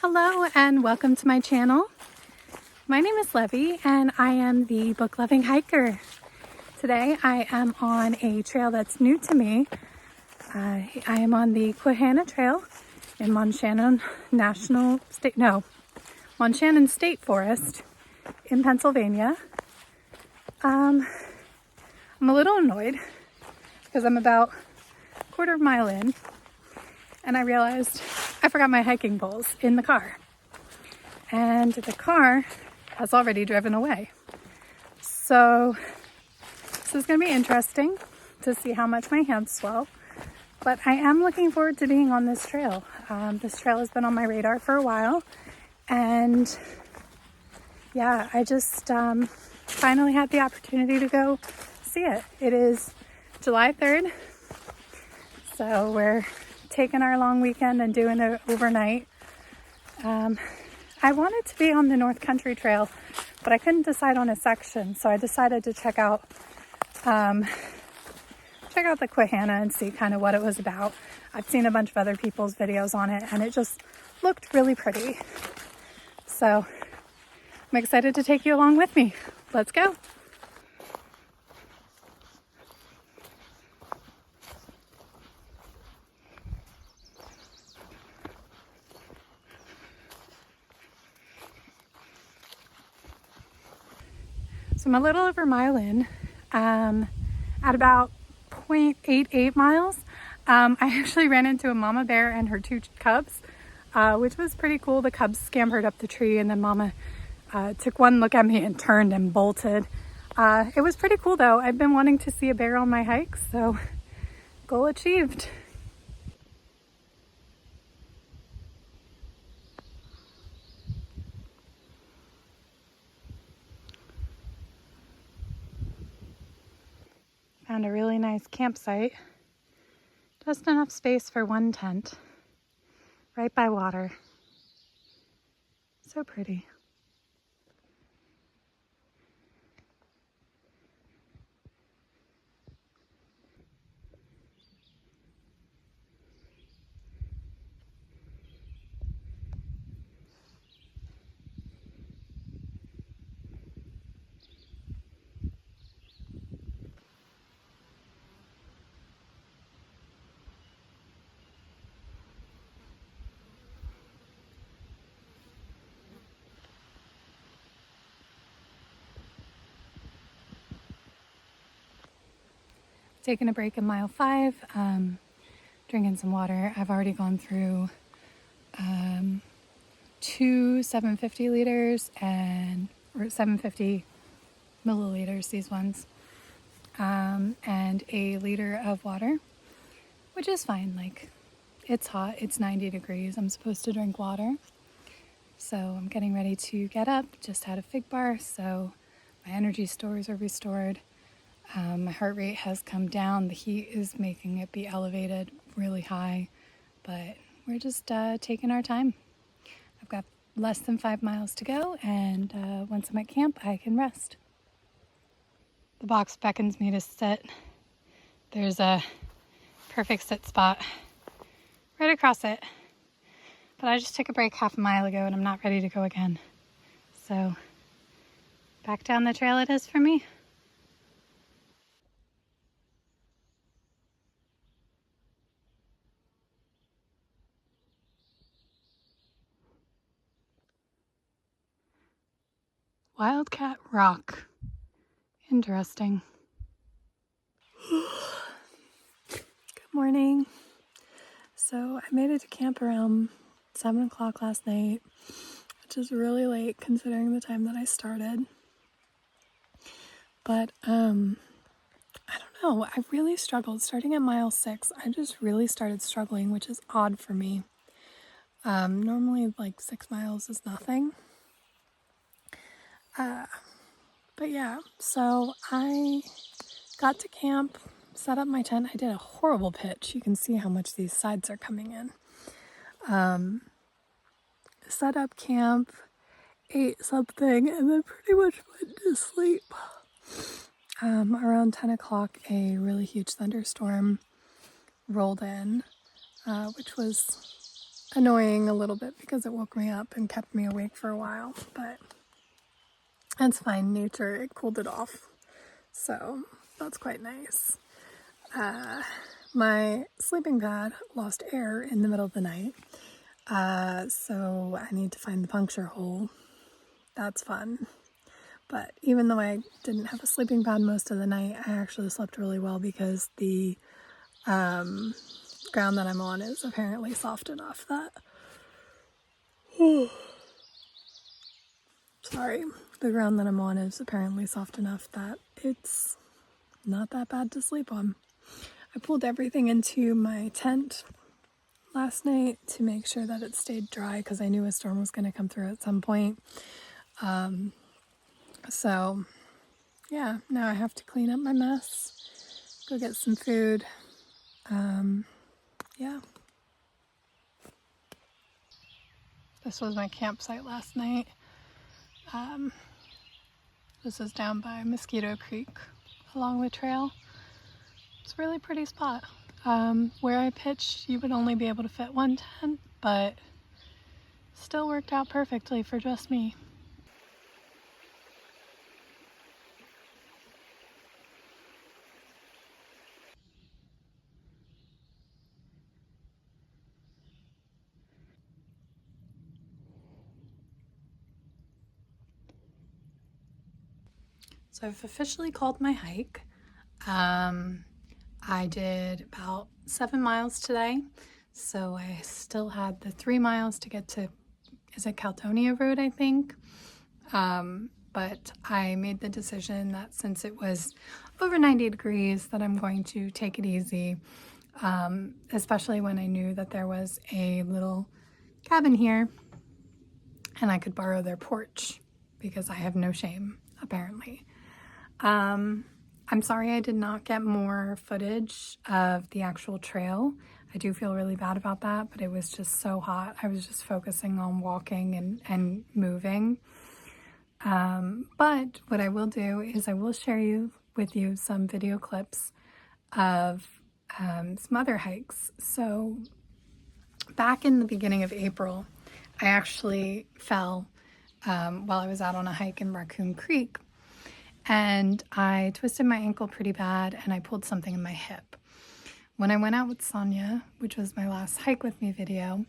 Hello and welcome to my channel. My name is Levy and I am the book-loving hiker. Today I am on a trail that's new to me. I am on the Quehanna Trail in Montana State Forest in Pennsylvania. I'm a little annoyed because I'm about a quarter of a mile in and I realized I forgot my hiking poles in the car. And the car has already driven away. So this is going to be interesting to see how much my hands swell. But I am looking forward to being on this trail. This trail has been on my radar for a while. And yeah, I just finally had the opportunity to go see it. It is July 3rd. So we're taking our long weekend and doing it overnight. I wanted to be on the North Country Trail, but I couldn't decide on a section, so I decided to check out the Quehanna and see kind of what it was about. I've seen a bunch of other people's videos on it, and it just looked really pretty. So I'm excited to take you along with me. Let's go. So I'm a little over a mile in, at about 0.88 miles. I actually ran into a mama bear and her two cubs, which was pretty cool. The cubs scampered up the tree and then mama took one look at me and turned and bolted. It was pretty cool though. I've been wanting to see a bear on my hikes, so goal achieved. Found a really nice campsite. Just enough space for one tent. Right by water. So pretty. Taking a break in mile 5, drinking some water. I've already gone through 2 750 liters or 750 milliliters, these ones, and a liter of water, which is fine. Like, it's hot, it's 90 degrees. I'm supposed to drink water. So I'm getting ready to get up. Just had a fig bar, so my energy stores are restored. My heart rate has come down. The heat is making it be elevated really high, but we're just taking our time. I've got less than 5 miles to go, and once I'm at camp, I can rest. The box beckons me to sit. There's a perfect sit spot right across it, but I just took a break half a mile ago, and I'm not ready to go again. So back down the trail it is for me. Wildcat Rock. Interesting. Good morning. So I made it to camp around 7 o'clock last night, which is really late considering the time that I started. But I don't know. I really struggled. Starting at mile 6, I just really started struggling, which is odd for me. Normally like 6 miles is nothing. But yeah, so I got to camp, set up my tent. I did a horrible pitch. You can see how much these sides are coming in. Set up camp, ate something, and then pretty much went to sleep. Around 10 o'clock, a really huge thunderstorm rolled in, which was annoying a little bit because it woke me up and kept me awake for a while, but that's fine. Nature, it cooled it off. So that's quite nice. My sleeping pad lost air in the middle of the night. So I need to find the puncture hole. That's fun. But even though I didn't have a sleeping pad most of the night, I actually slept really well because the ground that I'm on is apparently soft enough that... Sorry. The ground that I'm on is apparently soft enough that it's not that bad to sleep on. I pulled everything into my tent last night to make sure that it stayed dry because I knew a storm was going to come through at some point. So yeah, now I have to clean up my mess, go get some food. Yeah. This was my campsite last night. This is down by Mosquito Creek along the trail. It's a really pretty spot. Where I pitched, you would only be able to fit one tent, but still worked out perfectly for just me. So I've officially called my hike. I did about 7 miles today, so I still had the 3 miles to get to, is it Caldonia Road, I think? But I made the decision that since it was over 90 degrees that I'm going to take it easy, especially when I knew that there was a little cabin here and I could borrow their porch because I have no shame, apparently. I'm sorry I did not get more footage of the actual trail. I do feel really bad about that, but it was just so hot. I was just focusing on walking and moving. But what I will do is I will share with you some video clips of some other hikes. So back in the beginning of April, I actually fell while I was out on a hike in Raccoon Creek. And I twisted my ankle pretty bad and I pulled something in my hip. When I went out with Sonia, which was my last hike with me video,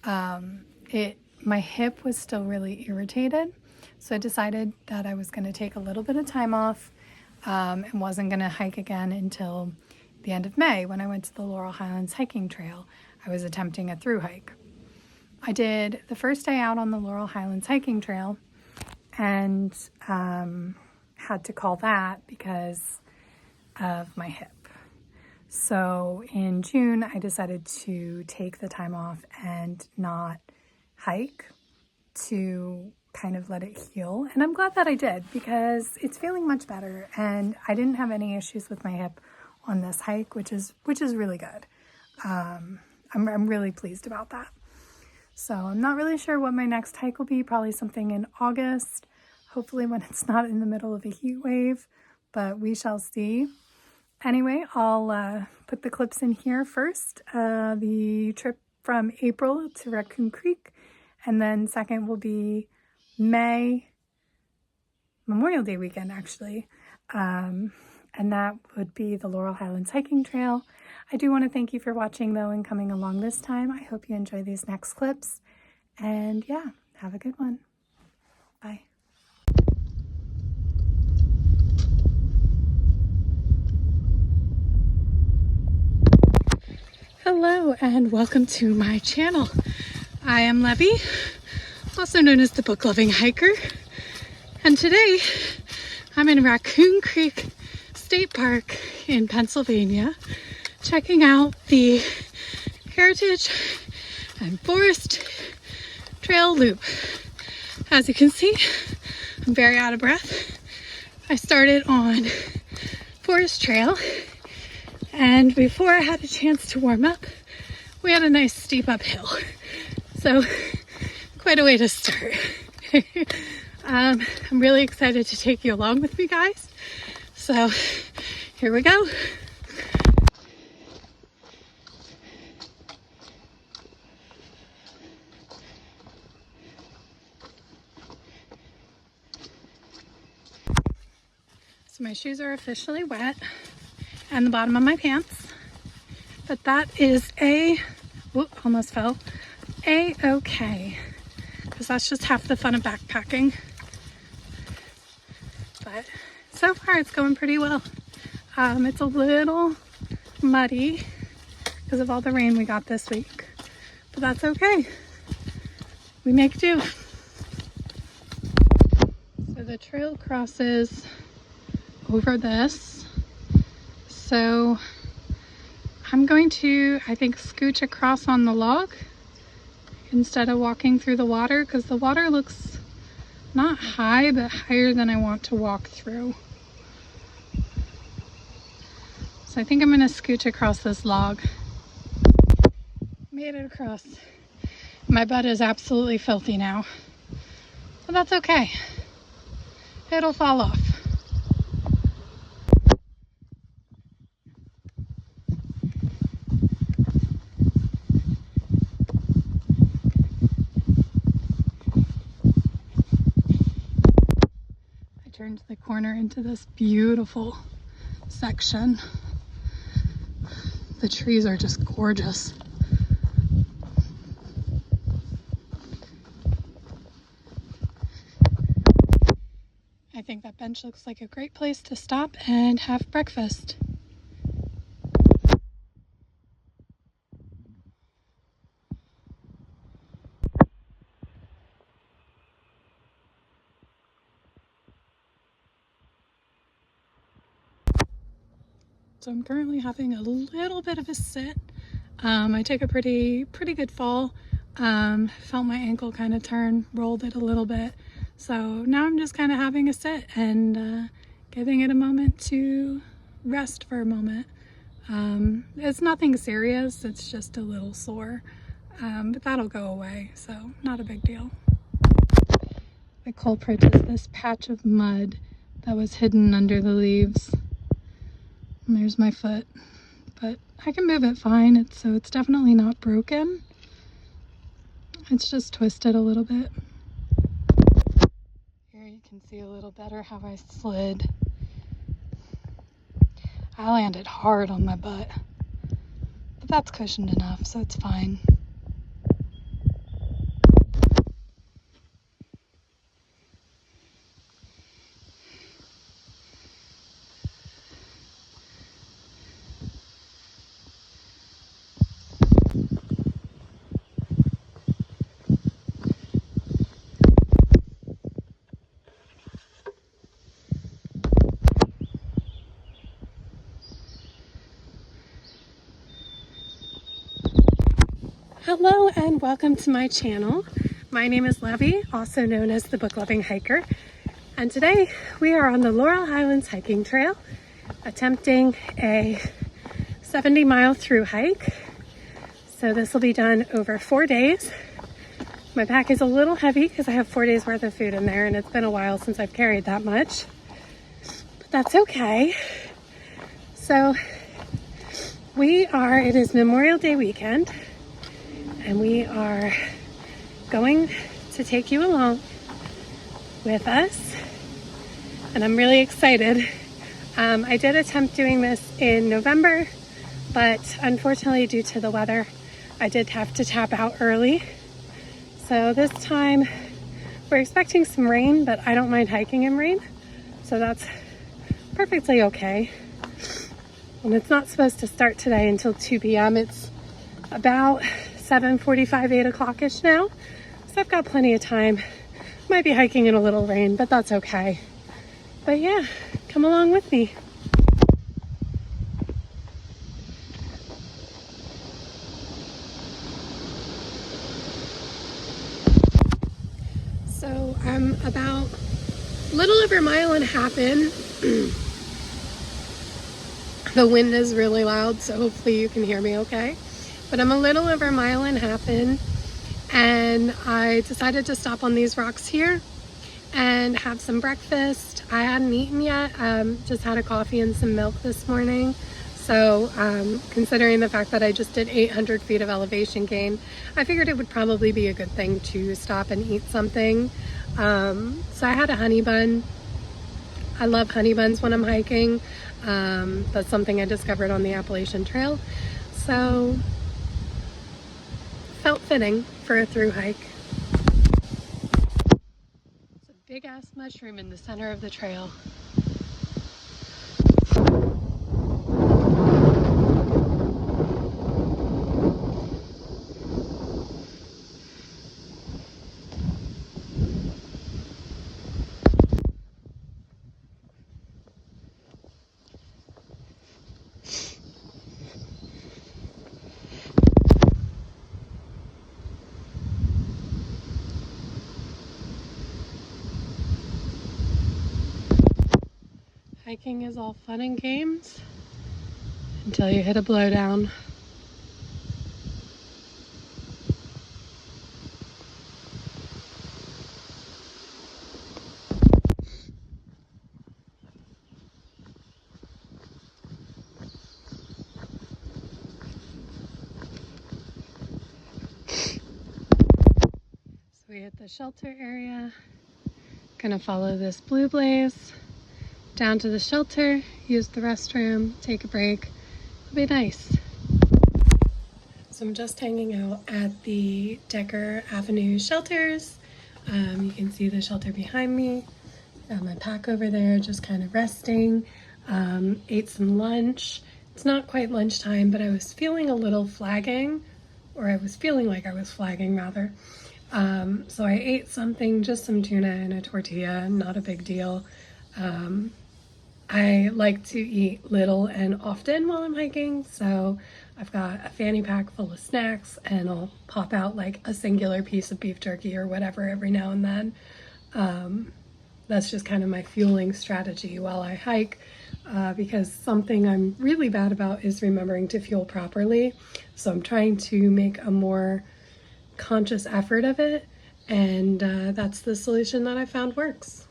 my hip was still really irritated. So I decided that I was going to take a little bit of time off and wasn't going to hike again until the end of May when I went to the Laurel Highlands hiking trail. I was attempting a through hike. I did the first day out on the Laurel Highlands hiking trail and had to call that because of my hip. So in June, I decided to take the time off and not hike to kind of let it heal. And I'm glad that I did because it's feeling much better and I didn't have any issues with my hip on this hike, which is really good. I'm really pleased about that. So I'm not really sure what my next hike will be, probably something in August. Hopefully when it's not in the middle of a heat wave, but we shall see. Anyway, I'll put the clips in here first. The trip from April to Raccoon Creek, and then second will be May, Memorial Day weekend actually. And that would be the Laurel Highlands hiking trail. I do want to thank you for watching though and coming along this time. I hope you enjoy these next clips. And yeah, have a good one. Bye. Hello and welcome to my channel. I am Levy, also known as the Book Loving Hiker, and today I'm in Raccoon Creek State Park in Pennsylvania, checking out the Heritage and Forest Trail Loop. As you can see, I'm very out of breath. I started on Forest Trail, and before I had a chance to warm up, we had a nice steep uphill. So quite a way to start. I'm really excited to take you along with me, guys. So here we go. So my shoes are officially wet and the bottom of my pants, but that is almost fell, okay, because that's just half the fun of backpacking. But so far it's going pretty well. It's a little muddy because of all the rain we got this week, but that's okay. We make do. So the trail crosses over this. So I'm going to, I think, scooch across on the log instead of walking through the water, because the water looks not high, but higher than I want to walk through. So I think I'm going to scooch across this log. Made it across. My butt is absolutely filthy now, but that's okay. It'll fall off. I turned the corner into this beautiful section. The trees are just gorgeous. I think that bench looks like a great place to stop and have breakfast. So I'm currently having a little bit of a sit. I took a pretty good fall. Felt my ankle kind of turn, rolled it a little bit. So now I'm just kind of having a sit and giving it a moment to rest for a moment. It's nothing serious, it's just a little sore, but that'll go away, so not a big deal. The culprit is this patch of mud that was hidden under the leaves. And there's my foot, but I can move it fine, so it's definitely not broken. It's just twisted a little bit. Here you can see a little better how I slid. I landed hard on my butt, but that's cushioned enough, so it's fine. Hello and welcome to my channel. My name is Levy, also known as the Book Loving Hiker, and today we are on the Laurel Highlands hiking trail, attempting a 70-mile through hike. So this will be done over 4 days. My pack is a little heavy because I have 4 days worth of food in there, and it's been a while since I've carried that much, but that's okay. So it is Memorial Day weekend, and we are going to take you along with us, and I'm really excited. I did attempt doing this in November, but unfortunately due to the weather, I did have to tap out early. So this time we're expecting some rain, but I don't mind hiking in rain, so that's perfectly okay. And it's not supposed to start today until 2 p.m. It's about 7:45, 8 o'clock-ish now, so I've got plenty of time. Might be hiking in a little rain, but that's okay. But yeah, come along with me. So I'm about a little over a mile and a half in. The wind is really loud, so hopefully you can hear me okay. But I'm a little over a mile and a half in, and I decided to stop on these rocks here and have some breakfast. I hadn't eaten yet, just had a coffee and some milk this morning. So considering the fact that I just did 800 feet of elevation gain, I figured it would probably be a good thing to stop and eat something. So I had a honey bun. I love honey buns when I'm hiking. That's something I discovered on the Appalachian Trail. So, felt fitting for a through hike. It's a big ass mushroom in the center of the trail. Hiking is all fun and games until you hit a blowdown. So we hit the shelter area. Gonna follow this blue blaze down to the shelter, use the restroom, take a break. It'll be nice. So I'm just hanging out at the Decker Avenue shelters. You can see the shelter behind me. Got my pack over there, just kind of resting. Ate some lunch. It's not quite lunchtime, but I was feeling a little flagging, or I was feeling like I was flagging rather. So I ate something, just some tuna and a tortilla, not a big deal. I like to eat little and often while I'm hiking, so I've got a fanny pack full of snacks and I'll pop out like a singular piece of beef jerky or whatever every now and then. That's just kind of my fueling strategy while I hike, because something I'm really bad about is remembering to fuel properly. So I'm trying to make a more conscious effort of it, and that's the solution that I found works.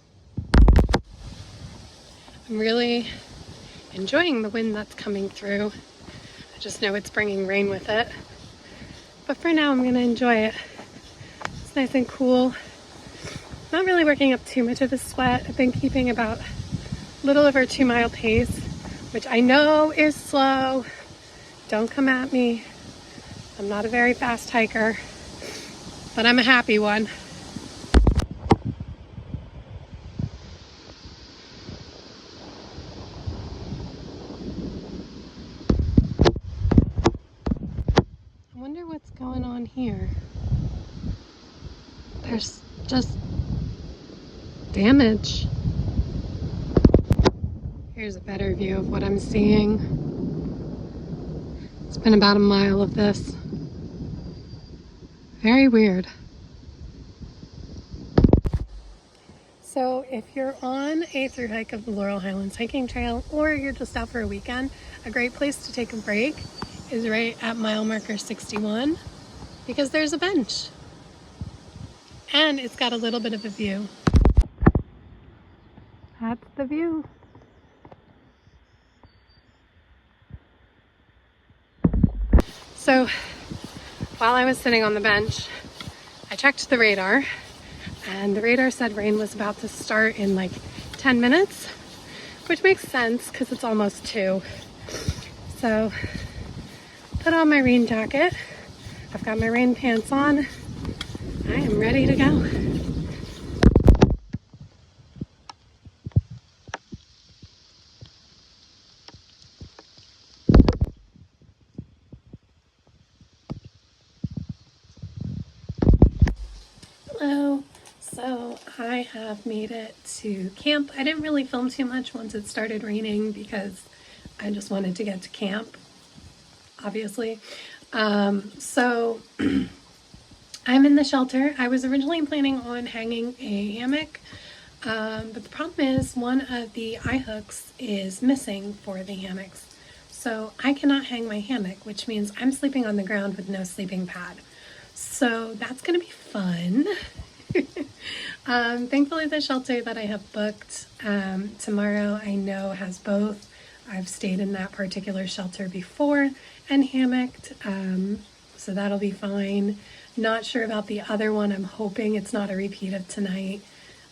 I'm really enjoying the wind that's coming through. I just know it's bringing rain with it. But for now, I'm gonna enjoy it. It's nice and cool. Not really working up too much of a sweat. I've been keeping about a little over 2 mile pace, which I know is slow. Don't come at me. I'm not a very fast hiker, but I'm a happy one. I wonder what's going on here. There's just damage. Here's a better view of what I'm seeing. It's been about a mile of this. Very weird. So if you're on a through hike of the Laurel Highlands Hiking Trail, or you're just out for a weekend, a great place to take a break is right at mile marker 61, because there's a bench and it's got a little bit of a view. That's the view. So while I was sitting on the bench, I checked the radar, and the radar said rain was about to start in like 10 minutes, which makes sense because it's almost 2. So put on my rain jacket. I've got my rain pants on. I am ready to go. Hello. So I have made it to camp. I didn't really film too much once it started raining because I just wanted to get to camp, obviously. So I'm in the shelter. I was originally planning on hanging a hammock, but the problem is one of the eye hooks is missing for the hammocks. So I cannot hang my hammock, which means I'm sleeping on the ground with no sleeping pad. So that's gonna be fun. Thankfully the shelter that I have booked tomorrow I know has both. I've stayed in that particular shelter before and hammocked, so that'll be fine. Not sure about the other one. I'm hoping it's not a repeat of tonight.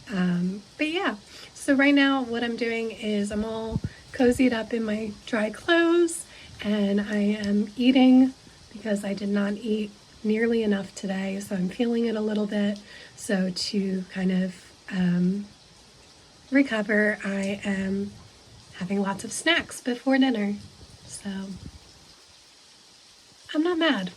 But yeah, so right now what I'm doing is I'm all cozied up in my dry clothes and I am eating because I did not eat nearly enough today, so I'm feeling it a little bit. So to kind of recover, I am having lots of snacks before dinner. So I'm not mad.